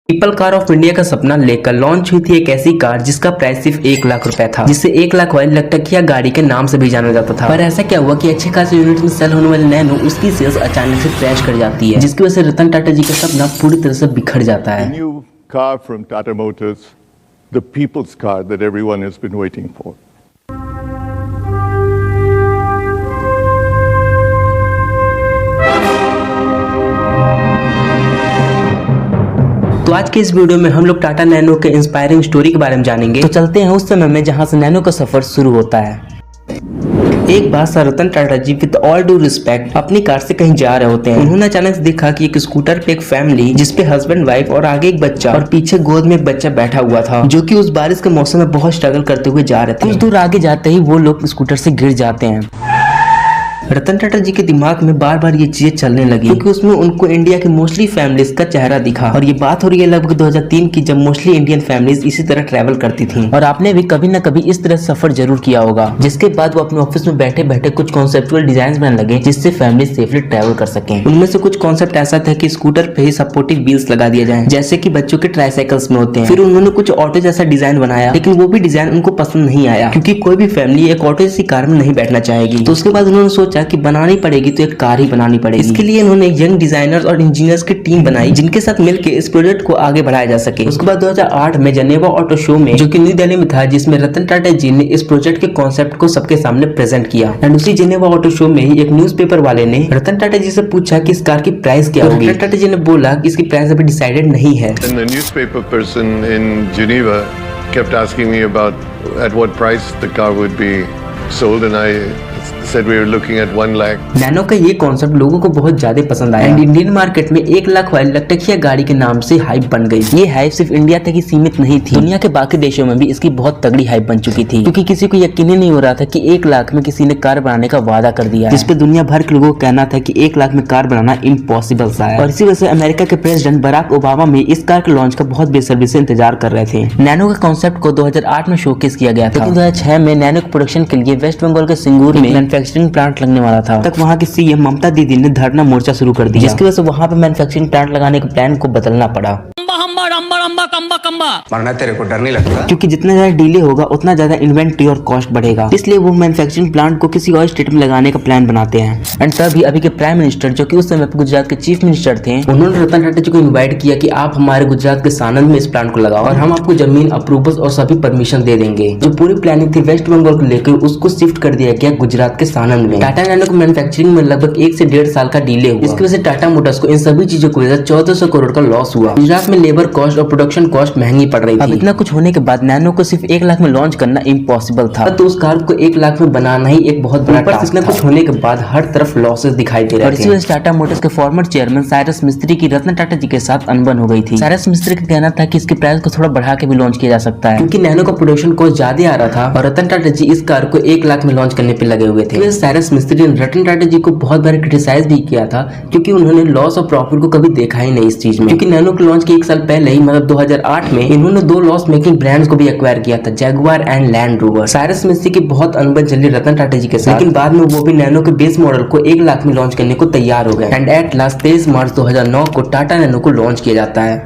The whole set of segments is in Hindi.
पीपल कार ऑफ इंडिया का सपना लेकर लॉन्च हुई थी एक ऐसी कार जिसका प्राइस सिर्फ 1 लाख रुपए था, जिसे 1 लाख वाली लखटकिया गाड़ी के नाम से भी जाना जाता था। पर ऐसा क्या हुआ कि अच्छे खासे यूनिट में सेल होने वाली नैनो उसकी सेल्स अचानक से क्रैश कर जाती है, जिसकी वजह से रतन टाटा जी का सपना पूरी तरह से बिखर जाता है। New car from Tata Motors, the people's car that everyone has been waiting for. तो आज के इस वीडियो में हम लोग टाटा नैनो के इंस्पायरिंग स्टोरी के बारे में जानेंगे। तो चलते हैं उस समय में जहां से नैनो का सफर शुरू होता है। एक बार sir Ratan Tata ji with all due respect अपनी कार से कहीं जा रहे होते हैं। उन्होंने अचानक से देखा कि एक स्कूटर पे एक फैमिली जिसपे हस्बैंड वाइफ और आगे एक बच्चा और पीछे गोद में एक बच्चा बैठा हुआ था, जो कि उस बारिश के मौसम में बहुत स्ट्रगल करते हुए जा रहे थे। कुछ दूर आगे जाते ही वो लोग स्कूटर से गिर जाते हैं। रतन टाटा जी के दिमाग में बार बार ये चीजें चलने लगी, क्योंकि उसमें उनको इंडिया के मोस्टली फैमिलीज का चेहरा दिखा। और ये बात हो रही है लगभग 2003 की, जब मोस्टली इंडियन फैमिलीज इसी तरह ट्रैवल करती थी। और आपने भी कभी न कभी इस तरह सफर जरूर किया होगा, जिसके बाद वो अपने ऑफिस में बैठे बैठे कुछ कॉन्सेप्चुअल डिजाइन बनाने लगे जिससे फैमिली सेफली ट्रैवल कर सके। उनमें से कुछ कॉन्सेप्ट ऐसा था कि स्कूटर पे ही सपोर्टिव व्हील्स लगा दिए जाए, जैसे की बच्चों के ट्राईसाइकिल्स में होते हैं। फिर उन्होंने कुछ ऑटो जैसा डिजाइन बनाया, लेकिन वो भी डिजाइन उनको पसंद नहीं आया, क्योंकि कोई भी फैमिली एक ऑटो जैसी कार में नहीं बैठना चाहेगी। तो उसके बाद उन्होंने सोचा कि बनानी पड़ेगी तो एक कार ही बनानी पड़ेगी। इसके लिए इन्होंने यंग डिजाइनर्स और इंजीनियर्स की टीम बनाई, जिनके साथ मिलकर इस प्रोजेक्ट को आगे बढ़ाया जा सके। उसके बाद 2008 में जेनेवा ऑटो शो में, जो कि न्यू दिल्ली में था, जिसमें रतन टाटा जी ने इस प्रोजेक्ट के कॉन्सेप्ट को सबके सामने प्रेजेंट किया। एंड उसी जेनेवा ऑटो शो में ही एक न्यूज़पेपर वाले ने रतन टाटा जी से पूछा कि इस कार की प्राइस क्या होगी। रतन टाटा जी ने बोला कि इसकी प्राइस अभी डिसाइडेड नहीं है। And the newspaper person in Geneva kept asking me about at what price the car would be sold, and I said we were looking at 1 lakh. Nano का ये कॉन्सेप्ट लोगों को बहुत ज्यादा पसंद आया एंड इंडियन मार्केट में 1 लाख वाली लखटकिया गाड़ी के नाम से हाइप बन गई। ये हाइप सिर्फ इंडिया तक ही सीमित नहीं थी, दुनिया के बाकी देशों में भी इसकी बहुत तगड़ी हाइप बन चुकी थी, क्योंकि किसी को यकीन ही नहीं हो रहा था कि 1 लाख में किसी ने कार बनाने का वादा कर दिया, जिसपे दुनिया भर के लोगों का कहना था कि 1 लाख में कार बनाना इम्पॉसिबल सा है। और इसी वजह से अमेरिका के प्रेसिडेंट बराक ओबामा में इस कार के लॉन्च का बहुत बेसब्री से इंतजार कर रहे थे। नैनो के कॉन्सेप्ट को 2008 में शोकेस किया गया था, लेकिन 2006 में नैनो के प्रोडक्शन के लिए वेस्ट बंगाल के सिंगूर में मैन्युफैक्चरिंग प्लांट लगने वाला था। तक वहां की सीएम ममता दीदी ने धरना मोर्चा शुरू कर दिया, जिसकी वजह से वहां पे मैन्युफैक्चरिंग प्लांट लगाने के प्लान को बदलना पड़ा। मरना तेरे को डर नहीं लगता? क्योंकि जितना ज्यादा डिले होगा उतना ज्यादा इन्वेंट्री और कॉस्ट बढ़ेगा, इसलिए वो मैन्युफैक्चरिंग प्लांट को किसी और स्टेट में लगाने का प्लान बनाते हैं। एंड तभी अभी के प्राइम मिनिस्टर, जो कि उस समय पे गुजरात के चीफ मिनिस्टर थे, उन्होंने रतन टाटा जी को इन्वाइट किया कि आप हमारे गुजरात के सानंद में इस प्लांट को लगाओ और हम आपको जमीन अप्रूवल्स और सभी परमिशन दे देंगे। जो पूरी प्लानिंग थी वेस्ट बंगाल को लेकर, उसको शिफ्ट कर दिया गया गुजरात के सानंद में। टाटा नैनो को मैन्युफैक्चरिंग में लगभग 1 से 1.5 साल का डिले हुआ। इसकी वजह से टाटा मोटर्स को इन सभी चीजों की वजह से 1400 करोड़ का लॉस हुआ। गुजरात में लेबर कॉस्ट और प्रोडक्शन कॉस्ट महंगी पड़ रही थी। अब इतना कुछ होने के बाद नैनो को सिर्फ 1 लाख में लॉन्च करना इम्पॉसिबल था, तो उस कार को 1 लाख में बनाना ही एक बहुत बड़ा टास्क था। इतना कुछ होने के बाद हर तरफ लॉसेस दिखाई दे रहे थे। और इसी वजह से टाटा मोटर्स के फॉर्मर चेयरमैन साइरस मिस्त्री की रतन टाटा जी के साथ अनबन हो गई थी। साइरस मिस्त्री का कहना था कि इसकी प्राइस को थोड़ा बढ़ा के भी लॉन्च किया जा सकता है, क्योंकि नैनो का प्रोडक्शन कॉस्ट ज्यादा आ रहा था और रतन टाटा जी इस कार को 1 लाख में लॉन्च करने पे लगे हुए थे। साइरस मिस्त्री ने रतन टाटा जी को बहुत बार क्रिटिसाइज भी किया था, क्योंकि उन्होंने लॉस और प्रॉफिट को कभी देखा ही नहीं इस चीज में। क्योंकि नैनो के लॉन्च के 1 साल पहले ही, मतलब 2008 में, इन्होंने 2 लॉस मेकिंग ब्रांड्स को भी एक्वायर किया था, Jaguar and land rover. Cyrus मिस्त्री की बहुत अनबन चली रतन टाटा जी के साथ, लेकिन बाद में वो भी नैनो के बेस मॉडल को 1 लाख में लॉन्च करने को तैयार हो गए। एंड एट लास्ट 23 मार्च 2009 को टाटा नैनो को लॉन्च किया जाता है।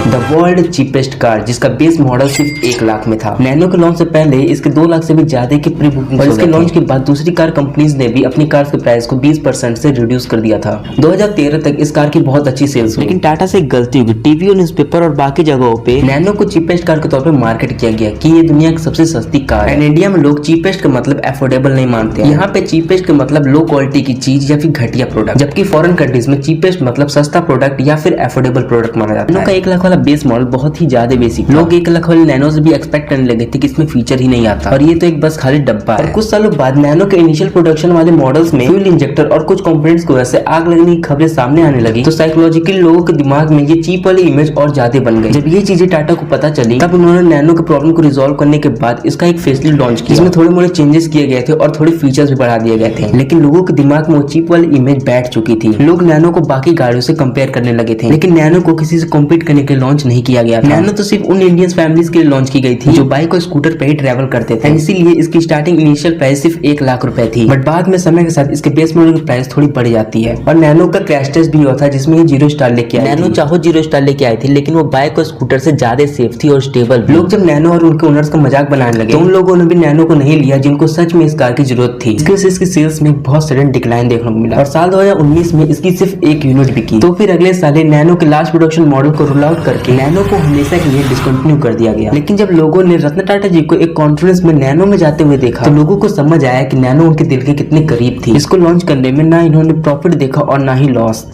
द वर्ल्ड चीपेस्ट कार, जिसका बेस मॉडल सिर्फ 1 लाख में था। नैनो के लॉन्च से पहले इसके 2 लाख से भी ज्यादा की प्री बुकिंग, और इसके लॉन्च के बाद दूसरी कार कंपनीज ने भी अपनी कार के प्राइस को 20% से रिड्यूस कर दिया था। 2013 तक इस कार की बहुत अच्छी सेल्स हुई, लेकिन टाटा से एक गलती हुई। टीवी और न्यूज़पेपर और बाकी जगहों पे नैनो को चीपेस्ट कार के तौर पे मार्केट किया गया कि ये दुनिया की सबसे सस्ती कार है। एंड इंडिया में लोग चीपेस्ट का मतलब अफोर्डेबल नहीं मानते। यहाँ पे चीपेस्ट का मतलब लो क्वालिटी की चीज या फिर घटिया प्रोडक्ट, जबकि फॉरेन कंट्रीज में चीपेस्ट मतलब सस्ता प्रोडक्ट या फिर अफोर्डेबल प्रोडक्ट माना जाता है। नैनो का 1 लाख वाला बेस मॉडल बहुत ही ज्यादा बेसिक, लोग 1 लाख वाली नैनो से भी एक्सपेक्ट करने लगे थे कि इसमें फीचर ही नहीं आता, और ये तो एक बस खाली डब्बा है। कुछ सालों बाद नैनो के इनिशियल प्रोडक्शन वाले मॉडल्स में फ्यूल इंजेक्टर और कुछ कंपोनेंट्स की वजह से आग लगने की खबरें सामने आने लगी, तो साइकोलॉजिकली लोगों के दिमाग में ये चीप वाली इमेज और ज्यादा बन गई। जब ये चीजें टाटा को पता चली, तब उन्होंने नैनो के प्रॉब्लम को रिजोल्व करने के बाद इसका एक फेसलिफ्ट लॉन्च किया, जिसमें थोड़े मोड़े चेंजेस किए गए थे और थोड़े फीचर्स भी बढ़ा दिए गए थे। लेकिन लोगों के दिमाग में वो चीप वाली इमेज बैठ चुकी थी। लोग नैनो को बाकी गाड़ियों से कंपेयर करने लगे थे, लेकिन नैनो को किसी से कॉम्पीट करने के लॉन्च लॉन्च नहीं किया गया था। नैनो तो सिर्फ उन इंडियन फैमिलीज के लिए लॉन्च की गई थी जो बाइक और स्कूटर पे ही ट्रैवल करते थे, इसीलिए इसकी स्टार्टिंग इनिशियल प्राइस सिर्फ 1 लाख रुपए थी। बट बाद में समय के साथ इसके बेस मॉडल की प्राइस थोड़ी बढ़ जाती है। और नैनो का क्रैश टेस्ट भी हुआ था जिसमें ये 0 स्टार लेके आई। नैनो चाहो 0 स्टार लेके आई थी, लेकिन वो बाइक और स्कूटर से ज्यादा सेफ थी और स्टेबल। लोग जब नैनो और उनके ओनर्स का मजाक बनाने लगे तो उन लोगों ने भी नैनो को नहीं लिया जिनको सच में इस कार की जरूरत थी। इसकी वजह से इसकी सेल्स में बहुत सडन डिक्लाइन देखने को मिला और साल 2019 में इसकी सिर्फ 1 यूनिट बिकी। तो फिर अगले साल नैनो के लास्ट प्रोडक्शन मॉडल को रोल आउट करके नैनो को हमेशा के लिए डिसकंटिन्यू कर दिया गया। लेकिन जब लोगों ने रतन टाटा जी को एक कॉन्फ्रेंस में नैनो में जाते हुए देखा तो लोगों को समझ आया कि नैनो उनके दिल के कितने करीब थी। इसको लॉन्च करने में ना इन्होंने प्रॉफिट देखा और ना ही लॉस।